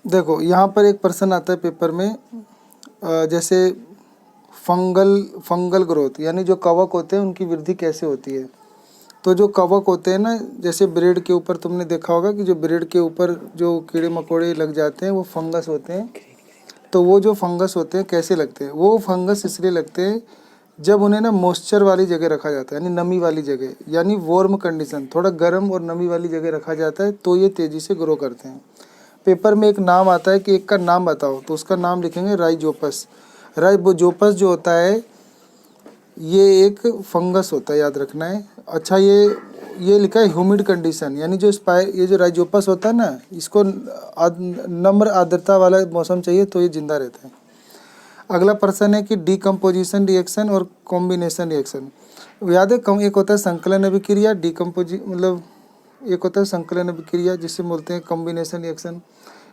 देखो यहाँ पर एक प्रश्न आता है पेपर में, जैसे फंगल ग्रोथ, यानी जो कवक होते हैं उनकी वृद्धि कैसे होती है। तो जो कवक होते हैं ना, जैसे ब्रेड के ऊपर तुमने देखा होगा कि जो ब्रेड के ऊपर जो कीड़े मकोड़े लग जाते हैं वो फंगस होते हैं। तो वो जो फंगस होते हैं कैसे लगते हैं, वो फंगस इसलिए लगते हैं जब उन्हें ना मॉइस्चर वाली जगह रखा जाता है, यानी नमी वाली जगह, यानी वार्म कंडीशन, थोड़ा गर्म और नमी वाली जगह रखा जाता है, तो ये तेज़ी से ग्रो करते हैं। पेपर में एक नाम आता है कि एक का नाम बताओ, तो उसका नाम लिखेंगे राइजोपस। राइजोपस जो होता है ये एक फंगस होता है, याद रखना है। अच्छा, ये लिखा है ह्यूमिड कंडीशन, यानी जो ये जो राइजोपस होता है ना, इसको नम्र आर्द्रता वाला मौसम चाहिए तो ये जिंदा रहता है। अगला प्रश्न है कि डीकम्पोजिशन रिएक्शन और कॉम्बिनेशन रिएक्शन, याद है एक होता है संकलन अभिक्रिया, मतलब एक होता है संकलन अभिक्रिया जिसे बोलते हैं कॉम्बिनेशन रिएक्शन।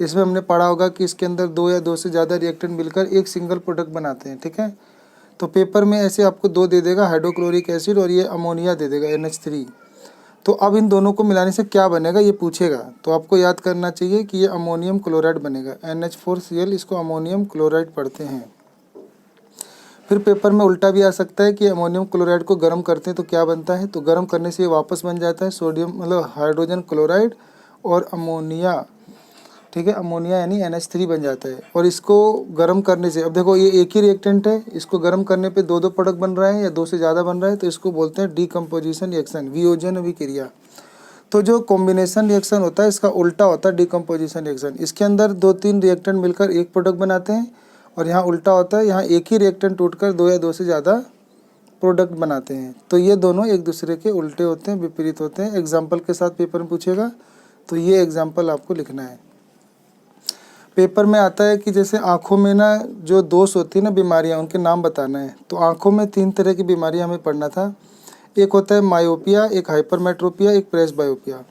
इसमें हमने पढ़ा होगा कि इसके अंदर दो या दो से ज़्यादा रिएक्टेंट मिलकर एक सिंगल प्रोडक्ट बनाते हैं, ठीक है। तो पेपर में ऐसे आपको दो दे देगा, हाइड्रोक्लोरिक एसिड और ये अमोनिया दे देगा NH3। तो अब इन दोनों को मिलाने से क्या बनेगा ये पूछेगा, तो आपको याद करना चाहिए कि ये अमोनियम क्लोराइड बनेगा, NH4Cl, इसको अमोनियम क्लोराइड पढ़ते हैं। फिर पेपर में उल्टा भी आ सकता है कि अमोनियम क्लोराइड को गर्म करते हैं तो क्या बनता है, तो गर्म करने से ये वापस बन जाता है सोडियम, मतलब हाइड्रोजन क्लोराइड और अमोनिया, ठीक है। अमोनिया यानी NH3 बन जाता है। और इसको गर्म करने से, अब देखो ये एक ही रिएक्टेंट है, इसको गर्म करने पे दो दो प्रोडक्ट बन रहा है या दो से ज़्यादा बन रहा है, तो इसको बोलते हैं डीकम्पोजिशन रिएक्शन, वियोजन अभिक्रिया। तो जो कॉम्बिनेशन रिएक्शन होता है इसका उल्टा होता है डीकम्पोजिशन रिएक्शन। इसके अंदर दो तीन रिएक्टेंट मिलकर एक प्रोडक्ट बनाते हैं, और यहाँ उल्टा होता है, यहाँ एक ही रिएक्टेंट टूटकर दो या दो से ज़्यादा प्रोडक्ट बनाते हैं। तो ये दोनों एक दूसरे के उल्टे होते हैं, विपरीत होते हैं। एग्जाम्पल के साथ पेपर में पूछेगा, तो ये एग्जाम्पल आपको लिखना है। पेपर में आता है कि जैसे आँखों में ना जो दोष होती है ना, बीमारियाँ, उनके नाम बताना है। तो आँखों में 3 तरह की बीमारियाँ हमें पढ़ना था। एक होता है मायोपिया, एक हाइपरमेट्रोपिया, एक प्रेसबायोपिया।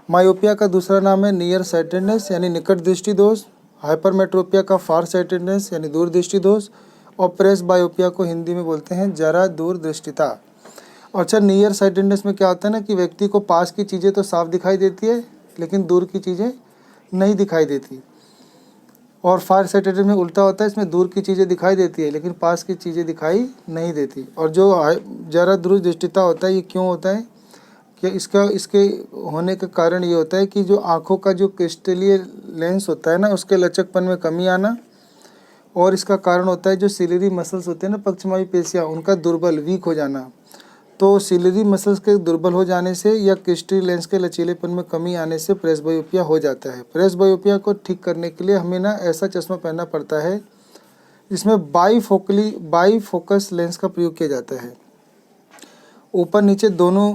मायोपिया का दूसरा नाम है नियर साइटेडनेस यानी निकट दृष्टि दोष, हाइपरमेट्रोपिया का फार साइटेडनेस यानी दूर दृष्टि दोष, और प्रेसबायोपिया को हिंदी में बोलते हैं जरा दूरदृष्टिता। अच्छा, नियर साइटेडनेस में क्या होता है ना कि व्यक्ति को पास की चीज़ें तो साफ दिखाई देती है लेकिन दूर की चीज़ें नहीं दिखाई देती। और फार साइटेडनेस में उल्टा होता है, इसमें दूर की चीज़ें दिखाई देती है लेकिन पास की चीज़ें दिखाई नहीं देती। और जो जरा दूरदृष्टिता होता है, ये क्यों होता है कि इसके होने का कारण ये होता है कि जो आँखों का जो क्रिस्टलीय लेंस होता है ना, उसके लचकपन में कमी आना, और इसका कारण होता है जो सिलियरी मसल्स होते हैं ना, पक्षवायु पेशियाँ, उनका दुर्बल, वीक हो जाना। तो सिलियरी मसल्स के दुर्बल हो जाने से या क्रिस्टलीय लेंस के लचीलेपन में कमी आने से प्रेसबायोपिया हो जाता है। प्रेसबायोपिया को ठीक करने के लिए हमें ना ऐसा चश्मा पहनना पड़ता है जिसमें बाईफोकस लेंस का प्रयोग किया जाता है। ऊपर नीचे दोनों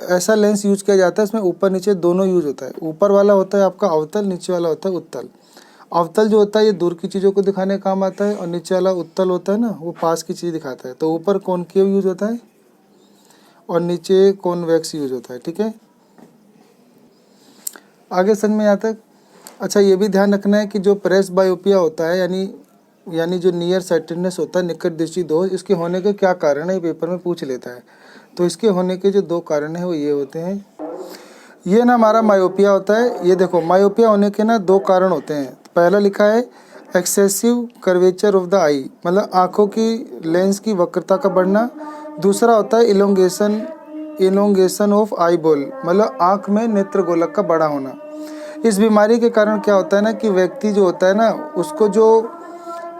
ऐसा लेंस यूज किया जाता है, इसमें ऊपर नीचे दोनों यूज होता है। ऊपर वाला होता है आपका अवतल, नीचे वाला होता है उत्तल। अवतल जो होता है ये दूर की चीज़ों को दिखाने का काम आता है, और नीचे वाला उत्तल होता है ना, वो पास की चीज़ दिखाता है। तो ऊपर कॉनकेव यूज होता है और नीचे कॉन्वेक्स यूज होता है, ठीक है। आगे समझ में आता है। अच्छा, ये भी ध्यान रखना है कि जो प्रेसबायोपिया होता है यानी जो नियर साइटेडनेस होता है, निकट दृष्टि दोष, इसके होने के क्या कारण है, पेपर में पूछ लेता है। तो इसके होने के जो 2 कारण हैं वो ये होते हैं। ये ना हमारा मायोपिया होता है, ये देखो मायोपिया होने के ना 2 कारण होते हैं। पहला लिखा है एक्सेसिव कर्वेचर ऑफ द आई, मतलब आँखों की लेंस की वक्रता का बढ़ना। दूसरा होता है इलोंगेशन ऑफ आई बॉल, मतलब आँख में नेत्र गोलक का बड़ा होना। इस बीमारी के कारण क्या होता है ना कि व्यक्ति जो होता है ना, उसको जो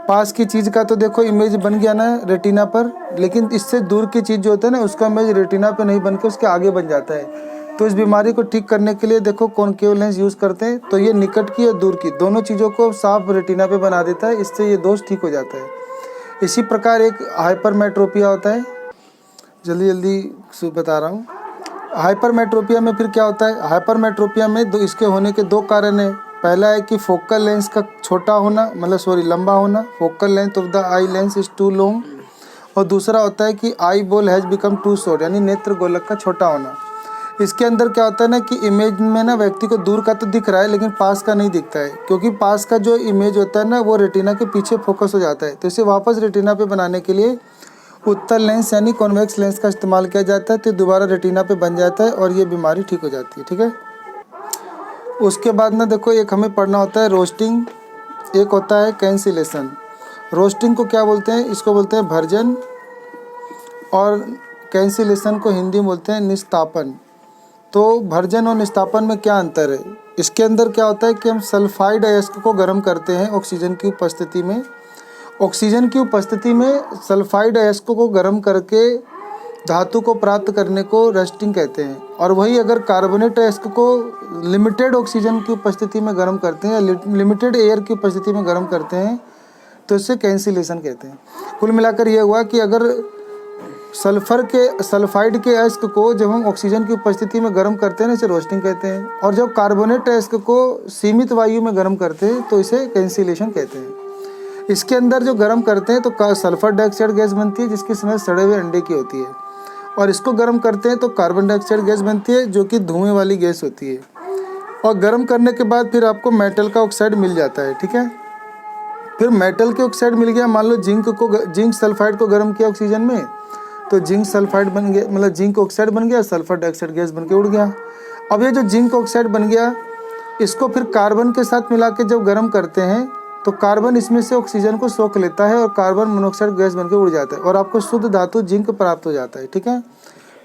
पास की चीज़ का तो देखो इमेज बन गया ना रेटिना पर, लेकिन इससे दूर की चीज़ जो होता है ना, उसका इमेज रेटिना पे नहीं बन के उसके आगे बन जाता है। तो इस बीमारी को ठीक करने के लिए देखो कॉनकेव लेंस यूज़ करते हैं, तो ये निकट की और दूर की दोनों चीज़ों को साफ रेटिना पे बना देता है, इससे ये दोष ठीक हो जाता है। इसी प्रकार एक हाइपरमेट्रोपिया होता है, जल्दी जल्दी बता रहा हूँ। हाइपरमेट्रोपिया में फिर क्या होता है, हाइपरमेट्रोपिया में इसके होने के 2 कारण हैं। पहला है कि फोकल लेंस का छोटा होना, मतलब लंबा होना, focal length of the eye lens is too long. और दूसरा होता है कि eye ball has become too short, यानी नेत्र गोलक का छोटा होना। इसके अंदर क्या होता है ना कि इमेज में ना व्यक्ति को दूर का तो दिख रहा है लेकिन पास का नहीं दिखता है, क्योंकि पास का जो इमेज होता है ना वो रेटिना के पीछे फोकस हो जाता है। तो इसे वापस रेटिना पे बनाने के लिए उत्तल लेंस यानी कॉन्वेक्स लेंस का इस्तेमाल किया जाता है, तो दोबारा रेटिना पे बन जाता है और ये बीमारी ठीक हो जाती है, ठीक है। उसके बाद ना देखो, एक हमें पढ़ना होता है रोस्टिंग, एक होता है कैंसिलेशन। रोस्टिंग को क्या बोलते हैं? इसको बोलते हैं भर्जन, और कैंसिलेशन को हिंदी में बोलते हैं निस्तापन। तो भर्जन और निस्तापन में क्या अंतर है? इसके अंदर क्या होता है कि हम सल्फाइड अयस्क को गर्म करते हैं ऑक्सीजन की उपस्थिति में। ऑक्सीजन की उपस्थिति में सल्फाइड अयस्क को गर्म करके धातु को प्राप्त करने को रस्टिंग कहते हैं। और वही अगर कार्बोनेट अयस्क को लिमिटेड ऑक्सीजन की उपस्थिति में गर्म करते हैं या लिमिटेड एयर की उपस्थिति में गर्म करते हैं तो इसे कैंसिलेशन कहते हैं। कुल मिलाकर यह हुआ कि अगर सल्फाइड के अयस्क को जब हम ऑक्सीजन की उपस्थिति में गर्म करते हैं इसे रोस्टिंग कहते हैं, और जब कार्बोनेट अयस्क को सीमित वायु में गर्म करते हैं तो इसे कैंसिलेशन कहते हैं। इसके अंदर जो गर्म करते हैं तो सल्फर डाइऑक्साइड गैस बनती है जिसकी स्मेल सड़े हुए अंडे की होती है, और इसको गर्म करते हैं तो कार्बन डाइऑक्साइड गैस बनती है जो कि धुएं वाली गैस होती है। और गर्म करने के बाद फिर आपको मेटल का ऑक्साइड मिल जाता है, ठीक है। फिर मेटल के ऑक्साइड मिल गया, मान लो जिंक सल्फाइड को गर्म किया ऑक्सीजन में तो जिंक सल्फाइड बन गया, मतलब जिंक ऑक्साइड बन गया, सल्फर डाइऑक्साइड गैस बन के उड़ गया। अब ये जो जिंक ऑक्साइड बन गया इसको फिर कार्बन के साथ मिला के जब गर्म करते हैं तो कार्बन इसमें से ऑक्सीजन को सोख लेता है और कार्बन मोनोऑक्साइड गैस बनकर उड़ जाता है और आपको शुद्ध धातु जिंक प्राप्त हो जाता है, ठीक है।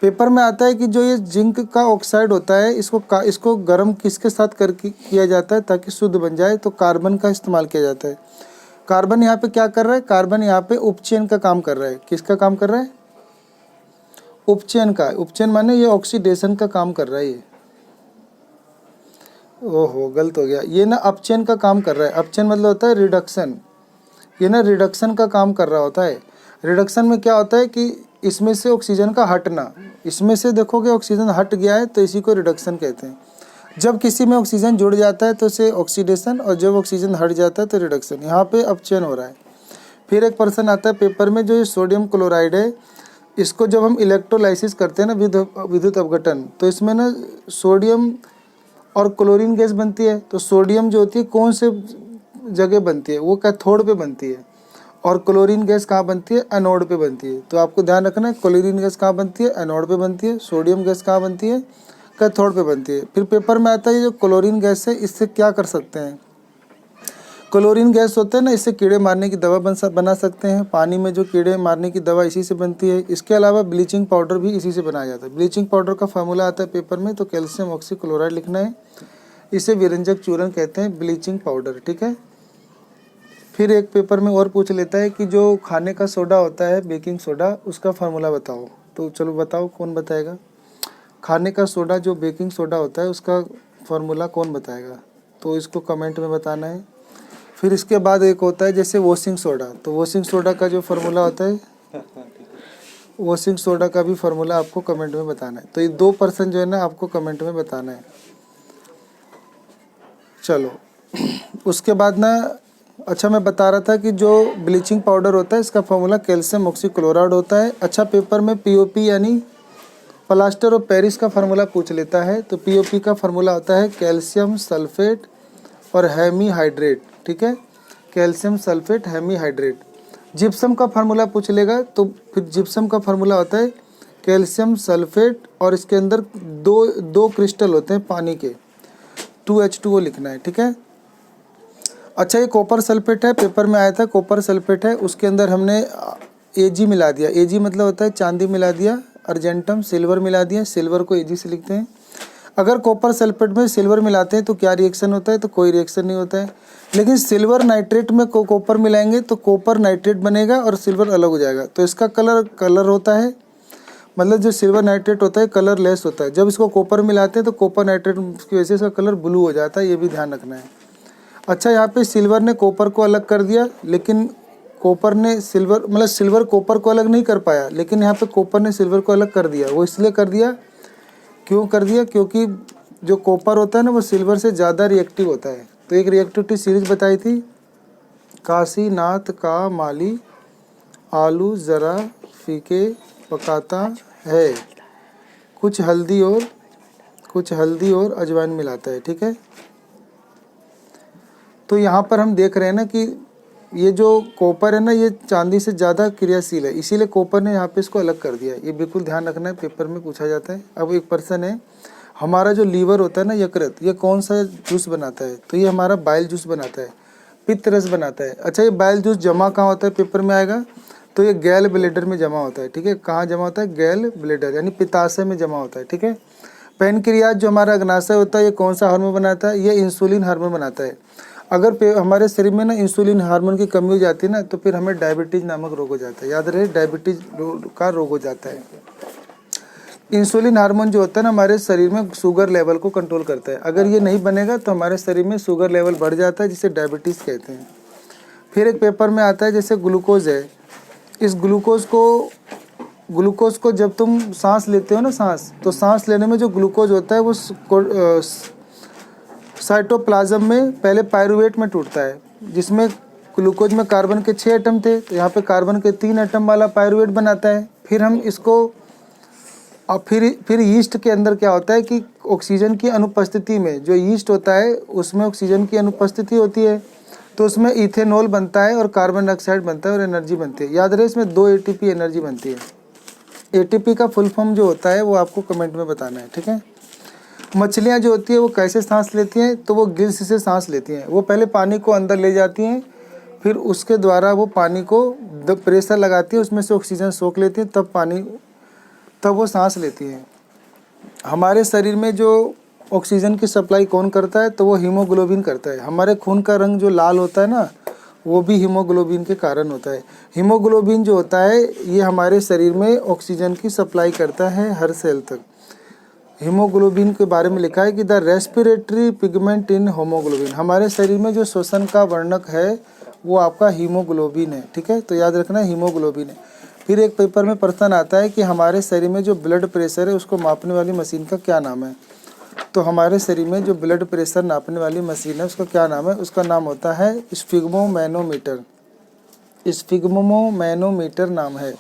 पेपर में आता है कि जो ये जिंक का ऑक्साइड होता है इसको गर्म किसके साथ करके किया जाता है ताकि शुद्ध बन जाए, तो कार्बन का इस्तेमाल किया जाता है। कार्बन यहाँ पे क्या कर रहा है? कार्बन यहाँ पे उपचयन का काम कर रहा है। किसका काम कर रहा है? उपचयन का। उपचयन माने ये ऑक्सीडेशन का काम कर रहा है। ये ओहो गलत हो गया, ये ना अपचयन का काम कर रहा है। अपचयन मतलब होता है रिडक्शन, ये ना रिडक्शन का काम कर रहा होता है। रिडक्शन में क्या होता है कि इसमें से ऑक्सीजन का हटना, इसमें से देखोगे ऑक्सीजन हट गया है तो इसी को रिडक्शन कहते हैं। जब किसी में ऑक्सीजन जुड़ जाता है तो इसे ऑक्सीडेशन, और जब ऑक्सीजन हट जाता है तो रिडक्शन। यहाँ पे अपचयन हो रहा है। फिर एक पर्सन आता है पेपर में, जो ये सोडियम क्लोराइड है इसको जब हम इलेक्ट्रोलाइसिस करते हैं ना विद्युत अपघटन, तो इसमें ना सोडियम और क्लोरीन गैस बनती है। तो सोडियम जो होती है कौन से जगह बनती है? वो कैथोड पे बनती है, और क्लोरीन गैस कहाँ बनती है? एनोड पे बनती है। तो आपको ध्यान रखना है क्लोरीन गैस कहाँ बनती है? एनोड पे बनती है। सोडियम गैस कहाँ बनती है? कैथोड पे बनती है। फिर पेपर में आता है जो क्लोरीन गैस है इससे क्या कर सकते हैं? क्लोरीन गैस होते हैं ना, इससे कीड़े मारने की दवा बना सकते हैं। पानी में जो कीड़े मारने की दवा इसी से बनती है। इसके अलावा ब्लीचिंग पाउडर भी इसी से बनाया जाता है। ब्लीचिंग पाउडर का फार्मूला आता है पेपर में, तो कैल्शियम ऑक्सीक्लोराइड लिखना है। इसे विरंजक चूर्ण कहते हैं, ब्लीचिंग पाउडर, ठीक है। फिर एक पेपर में और पूछ लेता है कि जो खाने का सोडा होता है बेकिंग सोडा, उसका फार्मूला बताओ। तो चलो बताओ, कौन बताएगा? खाने का सोडा जो बेकिंग सोडा होता है उसका फार्मूला कौन बताएगा? तो इसको कमेंट में बताना है। फिर इसके बाद एक होता है जैसे वॉशिंग सोडा, तो वॉशिंग सोडा का जो फार्मूला होता है, वॉशिंग सोडा का भी फार्मूला आपको कमेंट में बताना है। तो ये 2% जो है ना आपको कमेंट में बताना है। चलो उसके बाद ना, अच्छा मैं बता रहा था कि जो ब्लीचिंग पाउडर होता है इसका फार्मूला कैल्शियम ऑक्सीक्लोराइड होता है। अच्छा पेपर में पीओपी यानी प्लास्टर ऑफ पेरिस का फार्मूला पूछ लेता है। तो पीओपी का फार्मूला होता है कैल्शियम सल्फेट और हेमीहाइड्रेट, ठीक है। Calcium sulphate hemihydrate. जिप्सम का फार्मूला पूछ लेगा तो फिर जिप्सम का फार्मूला होता है कैल्शियम सल्फेट और इसके अंदर दो क्रिस्टल होते हैं पानी के, 2H2O लिखना है, ठीक है। अच्छा ये कॉपर सल्फेट है, पेपर में आया था कॉपर सल्फेट है, उसके अंदर हमने Ag मिला दिया। Ag मतलब होता है चांदी मिला दिया, अर्जेंटम सिल्वर मिला दिया, सिल्वर को Ag से लिखते हैं। अगर कॉपर सल्फेट में सिल्वर मिलाते हैं तो क्या रिएक्शन होता है? तो कोई रिएक्शन नहीं होता है। लेकिन सिल्वर नाइट्रेट में कॉपर मिलाएंगे तो कॉपर नाइट्रेट बनेगा और सिल्वर अलग हो जाएगा। तो इसका कलर होता है, मतलब जो सिल्वर नाइट्रेट होता है कलर लेस होता है। जब इसको कॉपर मिलाते हैं तो कॉपर नाइट्रेट की वजह से इसका कलर ब्लू हो जाता है, ये भी ध्यान रखना है। अच्छा यहाँ पे सिल्वर ने कॉपर को अलग कर दिया, लेकिन कॉपर ने सिल्वर कॉपर को अलग नहीं कर पाया, लेकिन यहाँ पे कॉपर ने सिल्वर को अलग कर दिया। वो इसलिए कर दिया, क्यों कर दिया? क्योंकि जो कॉपर होता है ना वो सिल्वर से ज़्यादा रिएक्टिव होता है। तो एक रिएक्टिविटी सीरीज बताई थी, काशीनाथ का माली आलू ज़रा फीके पकाता है, कुछ हल्दी और अजवाइन मिलाता है, ठीक है। तो यहाँ पर हम देख रहे हैं ना कि ये जो कॉपर है ना ये चांदी से ज़्यादा क्रियाशील है, इसीलिए कॉपर ने यहाँ पे इसको अलग कर दिया। ये बिल्कुल ध्यान रखना है, पेपर में पूछा जाता है। अब एक पर्सन है, हमारा जो लीवर होता है ना यकृत, ये कौन सा जूस बनाता है? तो ये हमारा बाइल जूस बनाता है, पित्त रस बनाता है। अच्छा, ये बाइल जूस जमा कहाँ होता है? पेपर में आएगा। तो ये गैल ब्लेडर में जमा होता है, ठीक है। कहाँ जमा होता है? गैल ब्लेडर यानी पित्ताशय में जमा होता है, ठीक है। पैनक्रियाज जो हमारा अग्नाशय होता है, ये कौन सा हार्मोन बनाता है? ये इंसुलिन हार्मोन बनाता है। अगर हमारे शरीर में ना इंसुलिन हार्मोन की कमी हो जाती है ना, तो फिर हमें डायबिटीज नामक रोग हो जाता है। याद रहे, डायबिटीज का रोग हो जाता है। इंसुलिन हार्मोन जो होता है ना, हमारे शरीर में शुगर लेवल को कंट्रोल करता है। अगर ये नहीं बनेगा तो हमारे शरीर में शुगर लेवल बढ़ जाता है, जिसे डायबिटीज़ कहते हैं। फिर एक पेपर में आता है जैसे ग्लूकोज है। इस ग्लूकोज को जब तुम सांस लेते हो ना, तो सांस लेने में जो ग्लूकोज होता है वो साइटोप्लाज्म में पहले पायरूवेट में टूटता है, जिसमें ग्लूकोज में कार्बन के 6 एटम थे, तो यहाँ पे कार्बन के 3 एटम वाला पायरूवेट बनाता है। फिर हम इसको और फिर यीस्ट के अंदर क्या होता है कि ऑक्सीजन की अनुपस्थिति में जो यीस्ट होता है उसमें ऑक्सीजन की अनुपस्थिति होती है, तो उसमें इथेनॉल बनता है और कार्बन डाइऑक्साइड बनता है और एनर्जी बनती है। याद रहे, इसमें 2 एटीपी एनर्जी बनती है। एटीपी का फुल फॉर्म जो होता है वो आपको कमेंट में बताना है, ठीक है। मछलियाँ जो होती है वो कैसे सांस लेती हैं? तो वो गिल्स से सांस लेती हैं। वो पहले पानी को अंदर ले जाती हैं, फिर उसके द्वारा वो पानी को प्रेशर लगाती है, उसमें से ऑक्सीजन सोख लेती हैं, तब वो सांस लेती हैं। हमारे शरीर में जो ऑक्सीजन की सप्लाई कौन करता है? तो वो हीमोग्लोबिन करता है। हमारे खून का रंग जो लाल होता है ना, वो भी हीमोग्लोबिन के कारण होता है। हीमोग्लोबिन जो होता है ये हमारे शरीर में ऑक्सीजन की सप्लाई करता है हर सेल तक। हीमोग्लोबिन के बारे में लिखा है कि the respiratory pigment in haemoglobin. हमारे शरीर में जो श्वसन का वर्णक है वो आपका हीमोग्लोबिन है, ठीक है। तो याद रखना हीमोग्लोबिन है। फिर एक पेपर में प्रश्न आता है कि हमारे शरीर में जो ब्लड प्रेशर है उसको मापने वाली मशीन का क्या नाम है? तो हमारे शरीर में जो ब्लड प्रेशर नापने वाली मशीन है उसका क्या नाम है? उसका नाम होता है स्फिग्मोमैनोमीटर। स्फिग्मोमैनोमीटर नाम है।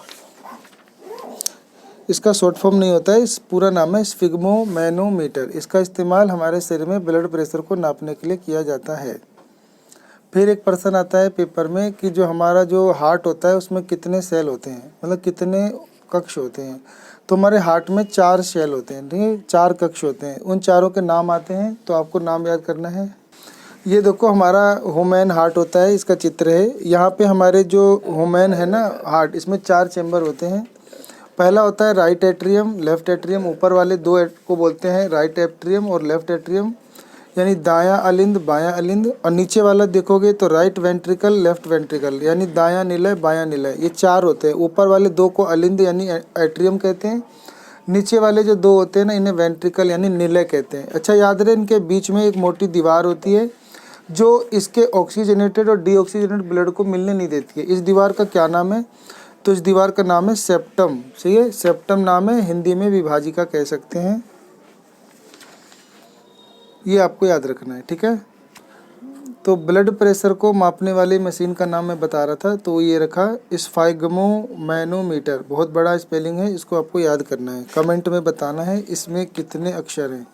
इसका शॉर्ट फॉर्म नहीं होता है, इस पूरा नाम है स्फिग्मोमैनोमीटर। इसका इस्तेमाल हमारे शरीर में ब्लड प्रेशर को नापने के लिए किया जाता है। फिर एक प्रश्न आता है पेपर में कि जो हमारा जो हार्ट होता है उसमें कितने सेल होते हैं, मतलब कितने कक्ष होते हैं? तो हमारे हार्ट में 4 सेल होते हैं, ठीक है, 4 कक्ष होते हैं। उन चारों के नाम आते हैं, तो आपको नाम याद करना है। ये देखो हमारा ह्यूमन हार्ट होता है, इसका चित्र है। यहाँ पे हमारे जो ह्यूमन है ना हार्ट, इसमें 4 चैम्बर होते हैं। पहला होता है राइट एट्रियम, लेफ्ट एट्रियम। ऊपर वाले 2 को बोलते हैं राइट एट्रियम और लेफ्ट एट्रियम, यानी दायां अलिंद बायां अलिंद। और नीचे वाला देखोगे तो राइट वेंट्रिकल लेफ्ट वेंट्रिकल, यानी दायां निलय बायां निलय। ये 4 होते हैं। ऊपर वाले 2 को अलिंद यानी एट्रियम कहते हैं। नीचे वाले जो 2 होते हैं ना, इन्हें वेंट्रिकल यानी निलय कहते हैं। अच्छा, याद रहे, इनके बीच में एक मोटी दीवार होती है जो इसके ऑक्सीजनेटेड और डीऑक्सीजनेटेड ब्लड को मिलने नहीं देती है। इस दीवार का क्या नाम है? तो इस दीवार का नाम है सेप्टम। सही है, सेप्टम नाम है। हिंदी में विभाजिका कह सकते हैं। ये आपको याद रखना है, ठीक है। तो ब्लड प्रेशर को मापने वाली मशीन का नाम मैं बता रहा था, तो ये रखा स्फिग्मोमैनोमीटर। बहुत बड़ा स्पेलिंग है, इसको आपको याद करना है। कमेंट में बताना है इसमें कितने अक्षर हैं।